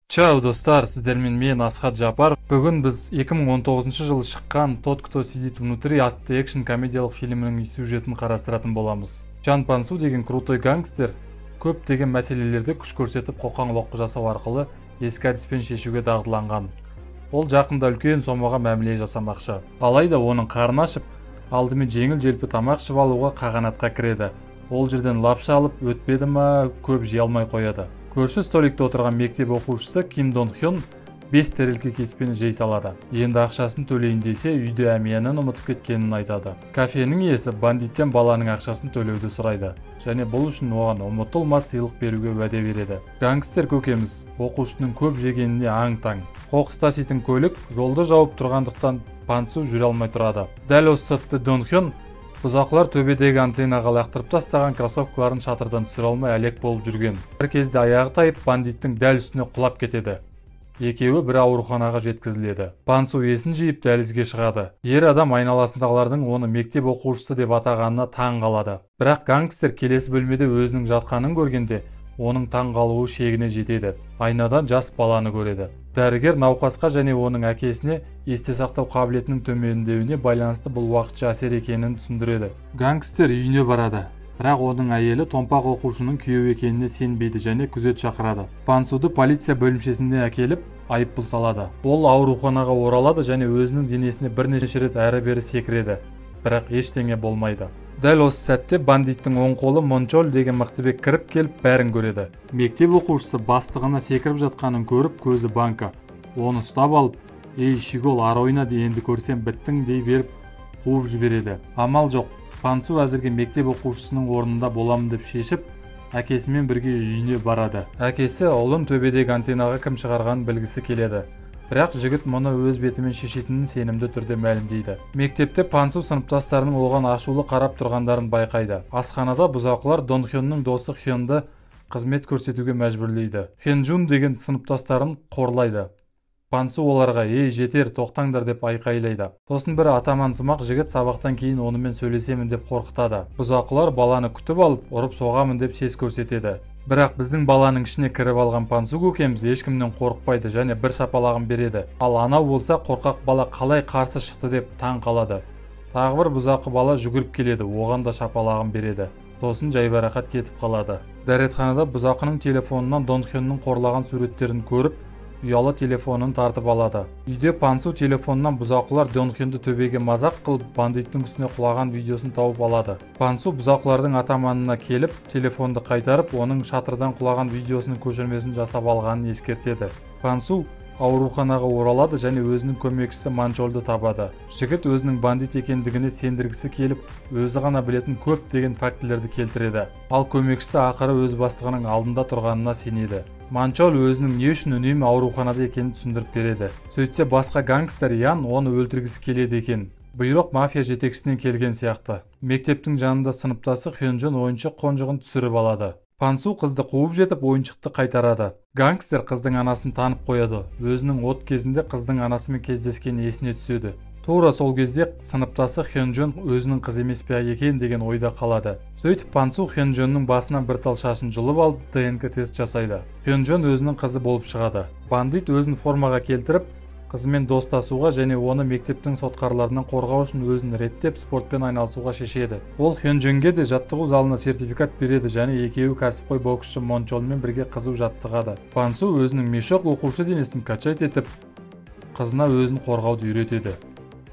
Чао достар, сіздермен мен Асхат Жапар. Бүгін біз 2019 жылы шыққан «Тот, кто сидит внутри» атты экшн комедиялық фильмінің сюжетін қарастыратын боламыз. Чан Пансу деген крутой гангстер көптеген мәселелерді күш көрсетіп қоқан-лоққы жасау арқылы ескі әдіспен шешуге дағдыланған. Ол жақында үлкен сомаға мәміле жасамақшы. Алайда оның қарны ашып, алдымен жеңіл-желпі тамақ ішіп алуға қағанатқа кіреді. Ол жерден лапша алып, өтпеді ма, көп жей алмай қояды. Көрші столикте отырған мектеп оқушысы Ким Дон Хён 5 тәрелке кеспені жей салады. Енді ақшасын төлейін десе, үйде әмиянын ұмытып кеткенін айтады. Кафенің иесі бандиттен баланың ақшасын төлеуді сұрайды, және бұл үшін оған ұмытылмас сыйлық беруге уәде береді. Гангстер көкеміз оқушының көп жегеніне аң-таң. Қоқыс таситын көлік жолды жауып тұрғандықтан Пансу жүре алмай тұрады. Дәл осы сәтте Дон Хён бұзақылар төбедегі антеннаға лақтырып тастаған кроссовкаларын шатырдан түсіре алмай әлек болып жүрген. Бір кезде аяғы тайып, бандиттің дәл үстіне құлап кетеді. Екеуі бір ауруханаға жеткізіледі. Пансу есін жиып дәлізге шығады. Ер адам айналасындағылардың оны мектеп оқушысы деп атағанына таң қалады. Бірақ гангстер келесі бөлмеде өзінің жатқанын көргенде, оның таң қалуы шегіне жетеді. Айнадан жас баланы көреді. Дәрігер науқасқа және оның әкесіне есте сақтау қабілетінің төмендеуіне байланысты бұл уақытша әсер екенін түсіндіреді. Гангстер үйіне барады, бірақ оның әйелі томпақ оқушының күйеуі екеніне сенбейді және күзет шақырады. Пансуды полиция бөлімшесіне әкеліп, айыппұл салады. Ол ауруханаға оралады және өзінің денесіне бірнеше рет әрі-бері секіреді, бірақ ештеңе болмайды. Дәл осы сәтте бандиттің оң қолы Мончол деген мықтыбек кіріп келіп бәрін көреді. Мектеп оқушысы бастығына секіріп жатқанын көріп, көзі банка. Оны ұстап алып, «Ей, шигол, ар ойна, енді көрсем біттің» дей беріп, қуып жібереді. Амал жоқ. Пансу әзірге мектеп оқушысының орнында боламын деп шешіп, әкесімен бірге үйіне барады. Әкесі ұлын төбедегі антеннаға кім шығарғанын білгісі келеді. Бірақ жігіт мұны өз бетімен шешетінін сенімді түрде мәлімдейді. Мектепте Пансу сыныптастарының оған ашулы қарап тұрғандарын байқайды. Асханада бұзақылар Дон Хённың досы Хёнды қызмет көрсетуге мәжбүрлейді. Хёнджун деген сыныптастарын қорлайды. Пансу оларға «Ей, жетер, тоқтаңдар» деп айқайлайды. Сосын бір атамансымақ жігіт сабақтан кейін онымен сөйлесемін деп қорқытады. Бұзақылар баланы күтіп алып, ұрып соғамын деп сес көрсетеді. Бірақ біздің баланың ішіне кіріп алған Пансу көкеміз ешкімнен қорықпайды және бір шапалағын береді. Ал анау болса қорқақ бала қалай қарсы шықты деп таң қалады. Тағы бір бұзақы бала жүгіріп келеді, оған да шапалағын береді. Сосын жайбарақат кетіп қалады. Дәретханада бұзақының телефонынан Дон Хённың қорлаған суреттерін көріп, ұялы телефонын тартып алады. Үйде Пансу телефонынан бұзақылар Дон Хёнды төбеге мазақ қылып, бандиттің үстіне құлаған видеосын тауып алады. Пансу бұзақылардың атаманына келіп, телефонды қайтарып, оның шатырдан құлаған видеосының көшірмесін жасап алғанын ескертеді. Пансу ауруханаға оралады және өзінің көмекшісі Манчолды табады. Жігіт өзінің бандит екендігіне сендіргісі келіп, өзі ғана білетін көптеген фактілерді келтіреді. Ал көмекшісі ақыры өз бастығының алдында тұрғанына сенеді. Манчол өзінің не үшін үнемі ауруханада екенін түсіндіріп береді. Сөйтсе басқа гангстер Ян оны өлтіргісі келеді екен. Бұйрық мафия жетекшісінен келген сияқты. Мектептің жанында сыныптасы Хёнджун ойыншық қонжығын түсіріп алады. Пансу қызды қуып жетіп ойыншықты қайтарады. Гангстер қыздың анасын танып қояды. Өзінің от кезінде қыздың анасымен кездескені есіне түседі. Тура сол кезде сыныптасы Хёнджун өзінің қыз емес пе екен деген ойда қалады. Сөйтіп Пансу Хёнджунның басынан бір тал шашын жұлып алып ДНК тест жасайды. Хёнджун өзінің қызы болып шығады. Бандит өзін формаға келтіріп, қызымен достасуға және оны мектептің сотқарларынан қорғау үшін өзін реттеп спортпен айналысуға шешеді. Ол Хёнджунге де жаттығу залына сертификат береді және екеуі кәсіпқой боксшы Мончолмен бірге қызу жаттығады. Пансу өзінің мешок оқушы денесін качать етіп, қызына өзін қорғауды үйретеді.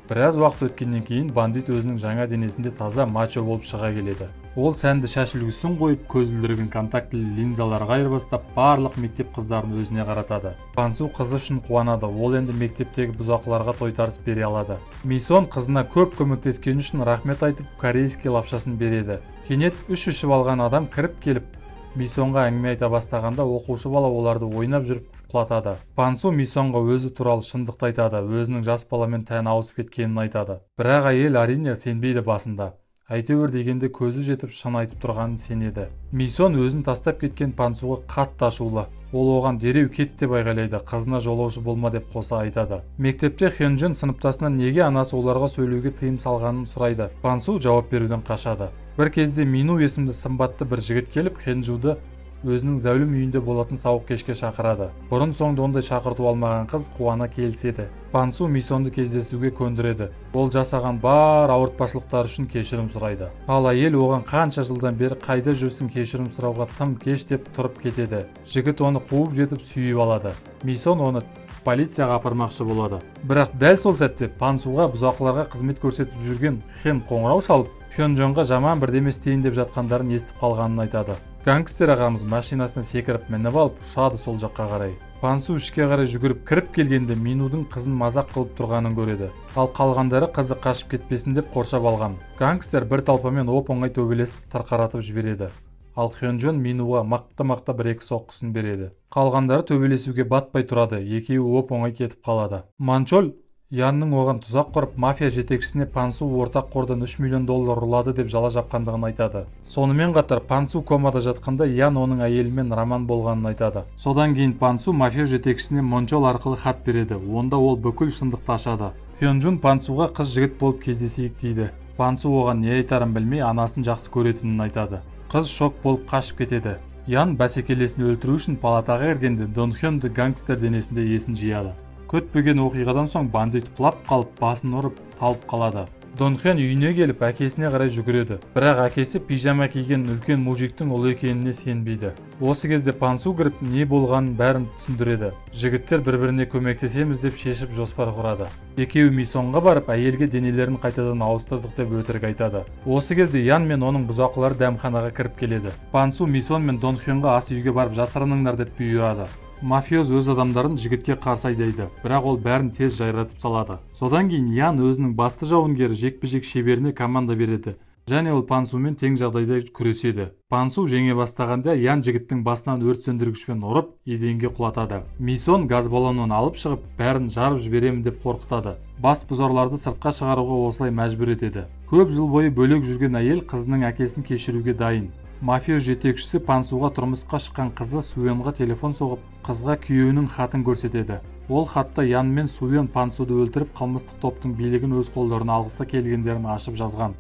Біраз уақыт өткеннен кейін бандит өзінің жаңа денесінде таза мачо болып шыға келеді. Ол сәнді шаш үлгісін қойып, көзілдірігін контактілі линзаларға айырбастап, барлық мектеп қыздарын өзіне қаратады. Пансу қызы үшін қуанады, ол енді мектептегі бұзақыларға тойтарыс бере алады. Мисон қызына көп көмектескені үшін рахмет айтып, корейский лапшасын береді. Кенет үш ішіп алған адам кіріп келіп, Мисонға әңгіме айта бастағанда оқушы бала оларды ойнап жүріп құлатады. Пансу Мисонға өзі туралы шындықты айтады, өзінің жас баламен тән ауысып кеткенін айтады. Бірақ әйел әрине сенбейді басында. Әйтеуір дегенде көзі жетіп шын айтып тұрғанын сенеді. Мисон өзін тастап кеткен Пансуға қатты ашулы. Ол оған дереу кет деп айғайлайды, қызына жолаушы болма деп қоса айтады. Мектепте Хёнджун сыныптасынан неге анасы оларға сөйлеуге тыйым салғанын сұрайды. Пансу жауап беруден қашады. Бір кезде Мину есімді сымбатты бір жігіт келіп, Хёнджунды өзінің зәулім үйінде болатын сауық кешке шақырады. Бұрын соңды ондай шақырту алмаған қыз қуана келіседі. Пансу Мисонды кездесуге көндіреді. Ол жасаған бар ауыртпашылықтар үшін кешірім сұрайды. Ал әйел оған қанша жылдан бері қайда жүрсің, кешірім сұрауға тым кеш деп тұрып кетеді. Жігіт оны қуып жетіп сүйіп алады. Мисон оны полицияға апармақшы болады. Бірақ дәл сол сәтте Пансуға бұзақыларға қызмет көрсетіп жүрген Хэн қоңырау шалып, Хёнджонға жаман бірдеме істейін деп жатқандарын естіп қалғанын айтады. Гангстер ағамыз машинасына секіріп мініп алып ұшады сол жаққа қарай. Пансу ішке қарай жүгіріп кіріп келгенде Минудың қызын мазақ қылып тұрғанын көреді. Ал қалғандары қызы қашып кетпесін деп қоршап алған. Гангстер бір талпамен оп-оңай төбелесіп тарқаратып жібереді. Ал Хёнджон Минуға мақта бір-екі соққысын береді. Қалғандары төбелесуге батпай тұрады, екеуі оп-оңай кетіп қалады. Манчоль Янның оған тұзақ құрып, мафия жетекшісіне Пансу ортақ қордан $3 миллион ұрлады деп жала жапқандығын айтады. Сонымен қатар Пансу комада жатқанда Ян оның әйелімен роман болғанын айтады. Содан кейін Пансу мафия жетекшісіне Мончол арқылы хат береді. Онда ол бүкіл шындықты ашады. Хёнджун Пансуға қыз жігіт болып кездесейік дейді. Пансу оған не айтарын білмей анасын жақсы көретінін айтады. Қыз шок болып қашып кетеді. Ян бәсекелесін өлтіру үшін палатаға кіргенде Дон Хёнды гангстер денесінде есін жияды. Көтпеген оқиғадан соң бандит құлап қалып басын ұрып талып қалады. Дон Хэн үйіне келіп әкесіне қарай жүгіреді. Бірақ әкесі пижама киген үлкен мужиктің ұлы екеніне сенбейді. Осы кезде Пансу кіріп не болғанын бәрін түсіндіреді. Жігіттер бір-біріне көмектесеміз деп шешіп жоспар құрады. Екеуі Мисонға барып әйелге денелерін қайтадан ауыстырдық деп өтірік айтады. Осы кезде Ян мен оның бұзақылары дәмханаға кіріп келеді. Пансу Мисон мен Дон Хэнға ас үйге барып жасырыныңдар деп бұйырады. Мафиоз өз адамдарын жігітке қарсы айдайды, бірақ ол бәрін тез жайратып салады. Содан кейін Ян өзінің басты жауынгері жекпе-жек шеберіне команда береді, және ол Пансумен тең жағдайда күреседі. Пансу жеңе бастағанда Ян жігіттің басынан өрт сөндіргішпен ұрып, еденге құлатады. Мисон газ баллонын алып шығып, бәрін жарып жіберемін деп қорқытады. Бас бұзарларды сыртқа шығаруға осылай мәжбүр етеді. Көп жыл бойы бөлек жүрген әйел қызының әкесін кешіруге дайын. Мафия жетекшісі Пансуға тұрмысқа шыққан қызы Суенға телефон соғып, қызға күйеуінің хатын көрсетеді. Ол хатта Ян мен Суен Пансуды өлтіріп, қылмыстық топтың билігін өз қолдарына алғысы келгендерін ашып жазған.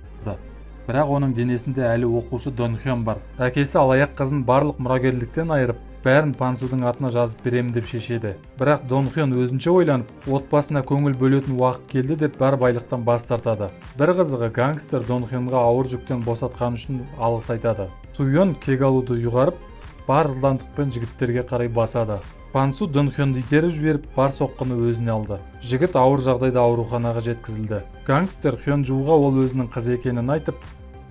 Бірақ оның денесінде әлі оқушы Дон Хэн бар. Әкесі алаяқ қызын барлық мұрагерліктен айырып, бәрін Пансудың атына жазып беремін деп шешеді. Бірақ Дон Хэн өзінше ойланып, отбасына көңіл бөлетін уақыт келді деп бар байлықтан бас тартады. Бір қызығы гангстер Дон Хэнға ауыр жүктен босатқан үшін алғыс айтады. Суен кек алуды ұйғарып, бар жылдамдықпен жігіттерге қарай басады. Пансу Дон Хэнді итеріп жіберіп, бар соққыны өзіне алды. Жігіт ауыр жағдайда ауруханаға жеткізілді. Гангстер Хёнджуға ол өзінің қыз екенін айтып,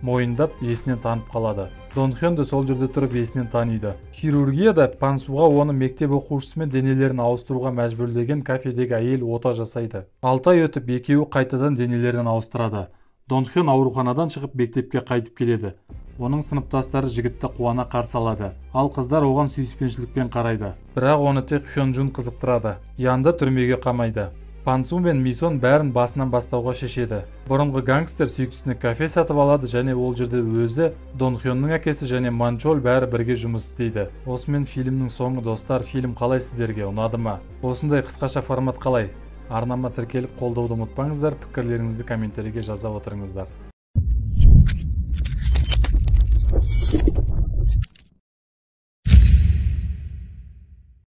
мойындап, есінен танып қалады. Дон Хэн де сол жерде тұрып есінен таниды. Хирургияда Пансуға оны мектеп оқушысымен денелерін ауыстыруға мәжбүрлеген кафедегі әйел ота жасайды. 6 ай өтіп, екеуі қайтадан денелерін ауыстырады. Дон Хэн ауруханадан шығып мектепке қайтып келеді. Оның сыныптастары жігітті қуана қарсы алады. Ал қыздар оған сүйіспеншілікпен қарайды. Бірақ оны тек Хёнджун қызықтырады. Янды түрмеге қамайды. Пансу мен Мисон бәрін басынан бастауға шешеді. Бұрынғы гангстер сүйіктісіне кафе сатып алады, және ол жерде өзі, Дон Хэннің әкесі және Манчоль бәрі бірге жұмыс істейді. Осымен фильмнің соңы, достар. Фильм қалай сіздерге, ұнады ма? Осындай қысқаша формат қалай? Арнама тіркеліп қолдауды ұмытпаңыздар, пікірлеріңізді комментарийге жаза отырыңыздар.